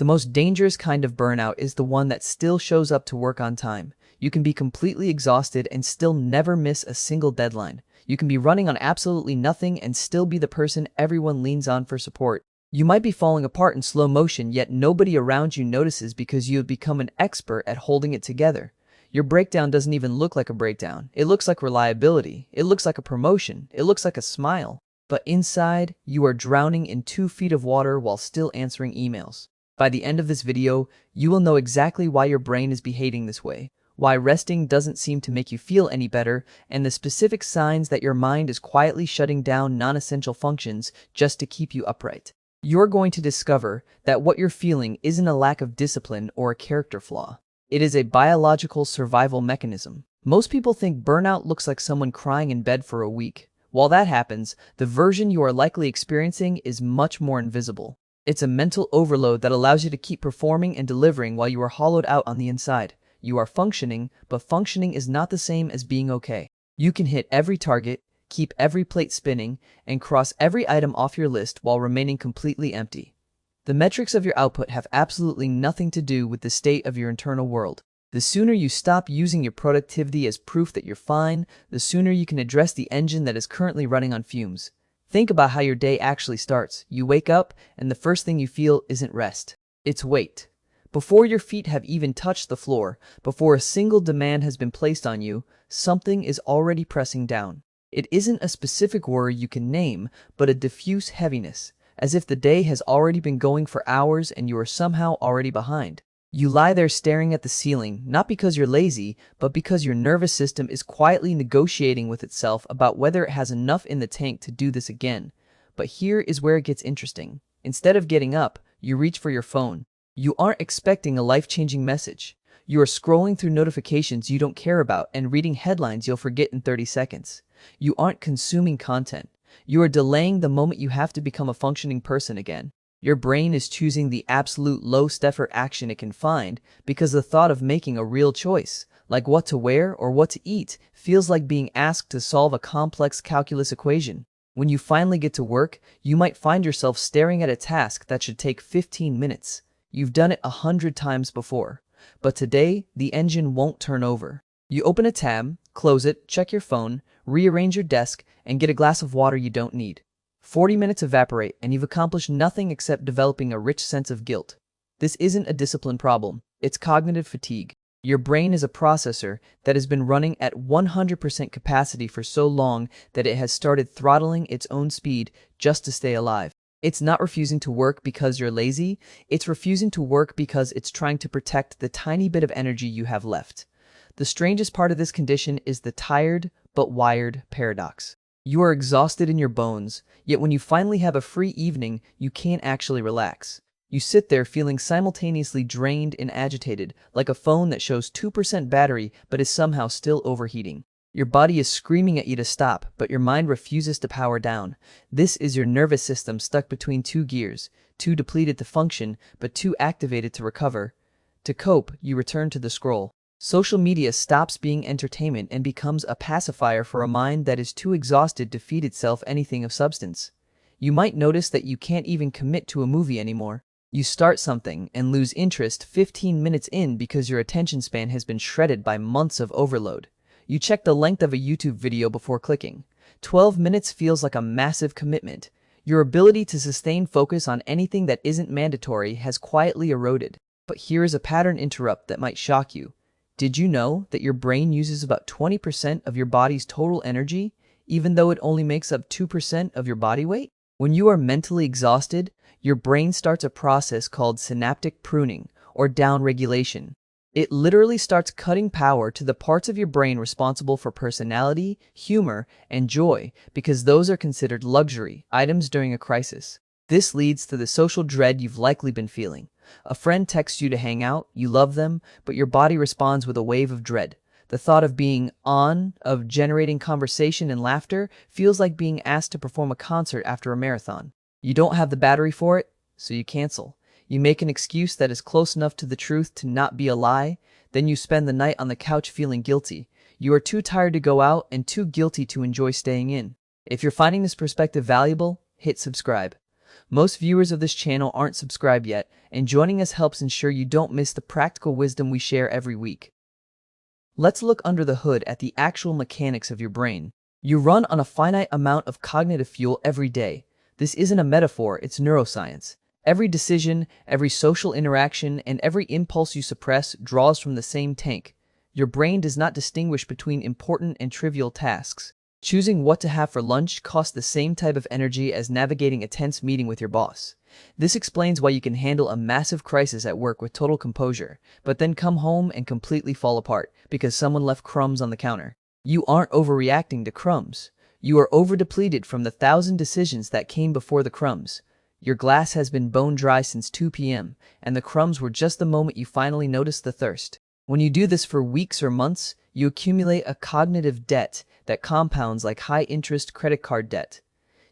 The most dangerous kind of burnout is the one that still shows up to work on time. You can be completely exhausted and still never miss a single deadline. You can be running on absolutely nothing and still be the person everyone leans on for support. You might be falling apart in slow motion, yet nobody around you notices because you have become an expert at holding it together. Your breakdown doesn't even look like a breakdown. It looks like reliability. It looks like a promotion. It looks like a smile. But inside, you are drowning in 2 feet of water while still answering emails. By the end of this video, you will know exactly why your brain is behaving this way, why resting doesn't seem to make you feel any better, and the specific signs that your mind is quietly shutting down non-essential functions just to keep you upright. You're going to discover that what you're feeling isn't a lack of discipline or a character flaw. It is a biological survival mechanism. Most people think burnout looks like someone crying in bed for a week. While that happens, the version you are likely experiencing is much more invisible. It's a mental overload that allows you to keep performing and delivering while you are hollowed out on the inside. You are functioning, but functioning is not the same as being okay. You can hit every target, keep every plate spinning, and cross every item off your list while remaining completely empty. The metrics of your output have absolutely nothing to do with the state of your internal world. The sooner you stop using your productivity as proof that you're fine, the sooner you can address the engine that is currently running on fumes. Think about how your day actually starts. You wake up, and the first thing you feel isn't rest. It's weight. Before your feet have even touched the floor, before a single demand has been placed on you, something is already pressing down. It isn't a specific word you can name, but a diffuse heaviness, as if the day has already been going for hours and you are somehow already behind. You lie there staring at the ceiling, not because you're lazy, but because your nervous system is quietly negotiating with itself about whether it has enough in the tank to do this again. But here is where it gets interesting. Instead of getting up, you reach for your phone. You aren't expecting a life-changing message. You are scrolling through notifications you don't care about and reading headlines you'll forget in 30 seconds. You aren't consuming content. You are delaying the moment you have to become a functioning person again. Your brain is choosing the absolute low-effort action it can find because the thought of making a real choice, like what to wear or what to eat, feels like being asked to solve a complex calculus equation. When you finally get to work, you might find yourself staring at a task that should take 15 minutes. You've done it 100 times before. But today, the engine won't turn over. You open a tab, close it, check your phone, rearrange your desk, and get a glass of water you don't need. 40 minutes evaporate, and you've accomplished nothing except developing a rich sense of guilt. This isn't a discipline problem. It's cognitive fatigue. Your brain is a processor that has been running at 100% capacity for so long that it has started throttling its own speed just to stay alive. It's not refusing to work because you're lazy. It's refusing to work because it's trying to protect the tiny bit of energy you have left. The strangest part of this condition is the tired but wired paradox. You are exhausted in your bones, yet when you finally have a free evening, you can't actually relax. You sit there feeling simultaneously drained and agitated, like a phone that shows 2% battery but is somehow still overheating. Your body is screaming at you to stop, but your mind refuses to power down. This is your nervous system stuck between 2 gears, too depleted to function, but too activated to recover. To cope, you return to the scroll. Social media stops being entertainment and becomes a pacifier for a mind that is too exhausted to feed itself anything of substance. You might notice that you can't even commit to a movie anymore. You start something and lose interest 15 minutes in because your attention span has been shredded by months of overload. You check the length of a YouTube video before clicking. 12 minutes feels like a massive commitment. Your ability to sustain focus on anything that isn't mandatory has quietly eroded. But here is a pattern interrupt that might shock you. Did you know that your brain uses about 20% of your body's total energy, even though it only makes up 2% of your body weight? When you are mentally exhausted, your brain starts a process called synaptic pruning, or downregulation. It literally starts cutting power to the parts of your brain responsible for personality, humor, and joy, because those are considered luxury items during a crisis. This leads to the social dread you've likely been feeling. A friend texts you to hang out, you love them, but your body responds with a wave of dread. The thought of being on, of generating conversation and laughter, feels like being asked to perform a concert after a marathon. You don't have the battery for it, so you cancel. You make an excuse that is close enough to the truth to not be a lie, then you spend the night on the couch feeling guilty. You are too tired to go out and too guilty to enjoy staying in. If you're finding this perspective valuable, hit subscribe. Most viewers of this channel aren't subscribed yet, and joining us helps ensure you don't miss the practical wisdom we share every week. Let's look under the hood at the actual mechanics of your brain. You run on a finite amount of cognitive fuel every day. This isn't a metaphor, it's neuroscience. Every decision, every social interaction, and every impulse you suppress draws from the same tank. Your brain does not distinguish between important and trivial tasks. Choosing what to have for lunch costs the same type of energy as navigating a tense meeting with your boss. This explains why you can handle a massive crisis at work with total composure, but then come home and completely fall apart because someone left crumbs on the counter. You aren't overreacting to crumbs. You are over-depleted from the 1,000 decisions that came before the crumbs. Your glass has been bone dry since 2 p.m., and the crumbs were just the moment you finally noticed the thirst. When you do this for weeks or months, you accumulate a cognitive debt that compounds like high-interest credit card debt.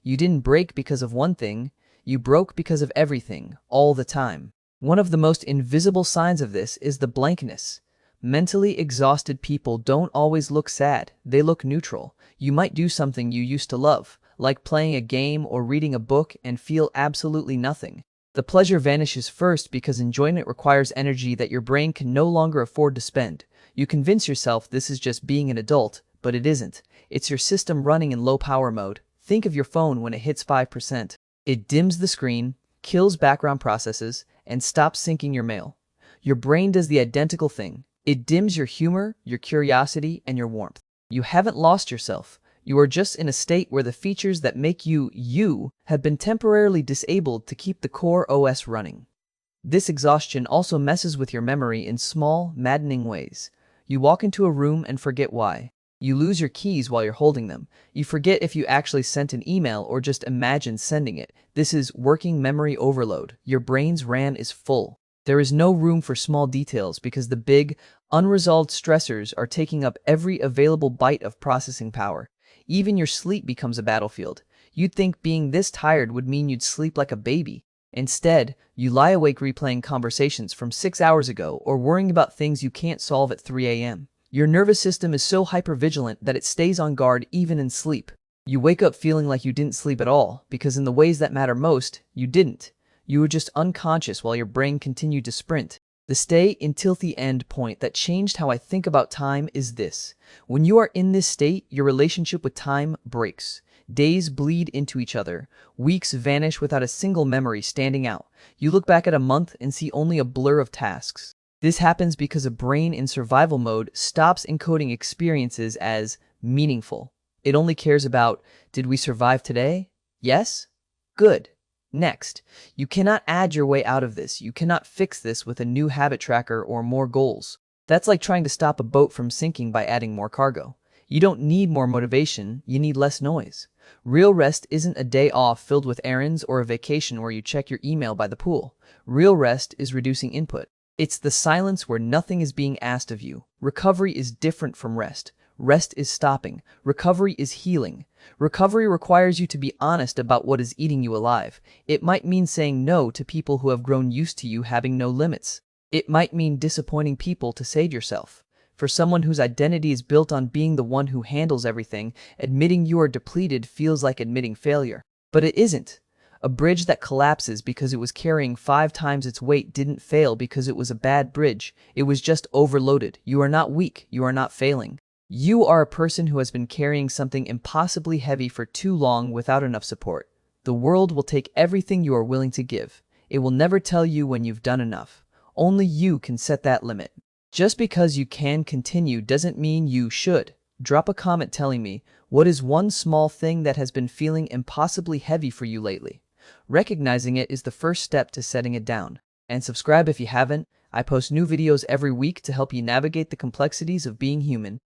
You didn't break because of one thing, you broke because of everything, all the time. One of the most invisible signs of this is the blankness. Mentally exhausted people don't always look sad, they look neutral. You might do something you used to love, like playing a game or reading a book, and feel absolutely nothing. The pleasure vanishes first because enjoyment requires energy that your brain can no longer afford to spend. You convince yourself this is just being an adult, but it isn't. It's your system running in low power mode. Think of your phone when it hits 5%. It dims the screen, kills background processes, and stops syncing your mail. Your brain does the identical thing. It dims your humor, your curiosity, and your warmth. You haven't lost yourself. You are just in a state where the features that make you, you, have been temporarily disabled to keep the core OS running. This exhaustion also messes with your memory in small, maddening ways. You walk into a room and forget why. You lose your keys while you're holding them. You forget if you actually sent an email or just imagined sending it. This is working memory overload. Your brain's RAM is full. There is no room for small details because the big, unresolved stressors are taking up every available byte of processing power. Even your sleep becomes a battlefield. You'd think being this tired would mean you'd sleep like a baby. Instead, you lie awake replaying conversations from 6 hours ago or worrying about things you can't solve at 3 a.m. Your nervous system is so hypervigilant that it stays on guard even in sleep. You wake up feeling like you didn't sleep at all, because in the ways that matter most, you didn't. You were just unconscious while your brain continued to sprint. The stay until the end point that changed how I think about time is this. When you are in this state, your relationship with time breaks. Days bleed into each other. Weeks vanish without a single memory standing out. You look back at a month and see only a blur of tasks. This happens because a brain in survival mode stops encoding experiences as meaningful. It only cares about, did we survive today? Yes? Good. Next. You cannot add your way out of this. You cannot fix this with a new habit tracker or more goals. That's like trying to stop a boat from sinking by adding more cargo. You don't need more motivation, you need less noise. Real rest isn't a day off filled with errands or a vacation where you check your email by the pool. Real rest is reducing input. It's the silence where nothing is being asked of you. Recovery is different from rest. Rest is stopping. Recovery is healing. Recovery requires you to be honest about what is eating you alive. It might mean saying no to people who have grown used to you having no limits. It might mean disappointing people to save yourself. For someone whose identity is built on being the one who handles everything, admitting you are depleted feels like admitting failure. But it isn't. A bridge that collapses because it was carrying 5 times its weight didn't fail because it was a bad bridge. It was just overloaded. You are not weak. You are not failing. You are a person who has been carrying something impossibly heavy for too long without enough support. The world will take everything you are willing to give. It will never tell you when you've done enough. Only you can set that limit. Just because you can continue doesn't mean you should. Drop a comment telling me, what is one small thing that has been feeling impossibly heavy for you lately? Recognizing it is the first step to setting it down. And subscribe if you haven't. I post new videos every week to help you navigate the complexities of being human.